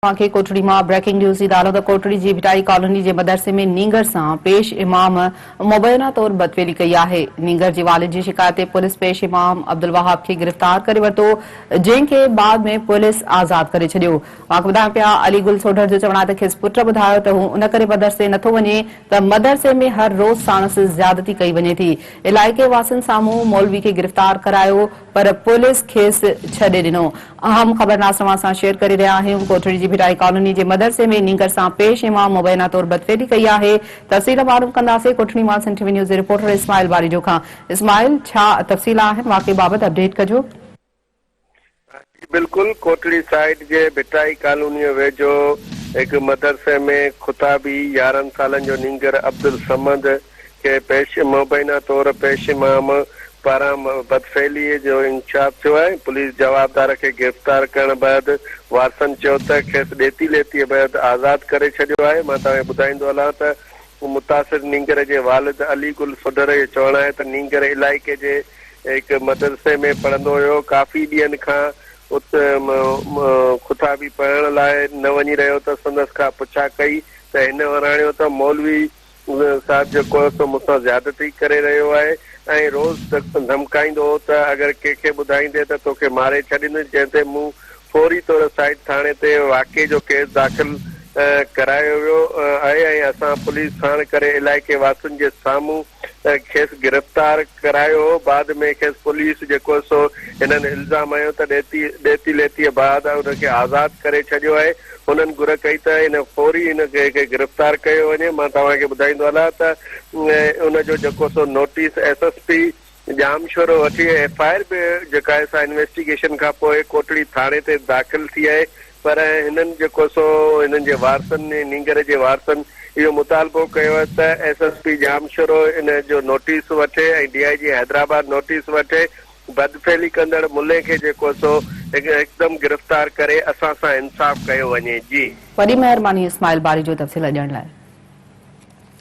कोटड़ी में breaking news की दालो तो कोटड़ी की भिटाई कॉलोनी के मदरसे में नींगर से पेश इमाम मुबैना तौर बदफेली कई है। नींगर की वालिद की शिकायत पुलिस पेश इमाम अब्दुल वहाब के गिरफ्तार करे वरतो, जैके बाद में पुलिस आजाद करे छो। बुधाया पिया अली गुल सोढर जो चवण है खेस पुट बुधायो तो उन करे मदरसे नथो वने तो मदरसे में हर रोज साणस ज्यादती कई वने थी। इलाइके वासिन सामू मौलवी के गिरफ्तार करायो पर पुलिस खेस छे दिनो। अहम खबरनामा से शेयर कर रहा आहियूं। कोटड़ी की भिटाई कॉलोनी के मदरसे में नींगर से पेश इमाम मुबैना तौर बदफेली कई है। तफसील मालूम कंदासीं कोटड़ी मां Sindh TV news reporter Ismail Barijo Khan. Ismail, छा तफसील आहिनि वाक़े बाबत अपडेट कजो। बिल्कुल, कोटड़ी साइड के भिटाई कॉलोनी वेझो एक मदरसे में खुताबी 11 सालन जो नींगर अब्दुल समद के पेश मुबैना तौर पेश इमाम पारा बदफेली जो इंकशाफ थियो है। पुलिस जवाबदार के गिरफ्तार करण बाद वारसन चयो त खेस ॾेती लेती बैद आज़ाद करे छॾियो है। मां तव्हांखे ॿुधाईंदो हलां त मुतासिर नींगर के वालिद अली गुल सोढर जो चवणु आहे त नींगर इलाइके जे एक मदरसे में पढ़ंदो हुयो। काफ़ी ॾींहंनि खां उत खुताबी पढ़ण लाइ न वञी रहियो त संदसि खां पुछा कई त हिन वराणियो त मौलवी साहब जेको सो मूंसां ज़्यादती करे रहियो आहे ऐं रोज़ धमकाईंदो हो त अगरि कंहिंखे ॿुधाईंदे त तोखे मारे छॾींदुसि, जंहिं ते मूं फौरी तौर साइड थाणे ते वाक़े जो केस दाख़िल करायो वियो आहे ऐं असां पुलिस साण करे इलाइके वासियुनि जे साम्हूं खेसि गिरफ़्तार करायो हो। बाद में खेसि पुलिस जेको सो हिननि इल्ज़ाम हयो त ॾेती लेतीअ बाद उनखे आज़ाद करे छॾियो आहे। हुननि घुर कई त हिन फौरी हिनखे गिरफ़्तार कयो वञे। मां तव्हांखे ॿुधाईंदो हलां त उनजो जेको सो नोटिस एसएसपी जामशोरो वठी एफआईआर बि जेका आहे सा इन्वेस्टिगेशन खां पोइ कोटड़ी थाणे ते दाख़िल थी आहे। पर हिननि जेको सो हिननि जे वारसनि नींगर जे वारसनि इहो मुतालबो कयो आहे त एसएसपी जामशोरो इन जो नोटिस वठे ऐं डीआईजी हैदराबाद नोटिस वठे। बदफेली कंदड़ मुल्ले खे जेको सो एकदम गिरफ़्तार करे असां सां इंसाफ़ कयो वञे। जी, वॾी महिरबानी इस्माइल बारी जो तफ़सील ॾियण लाइ।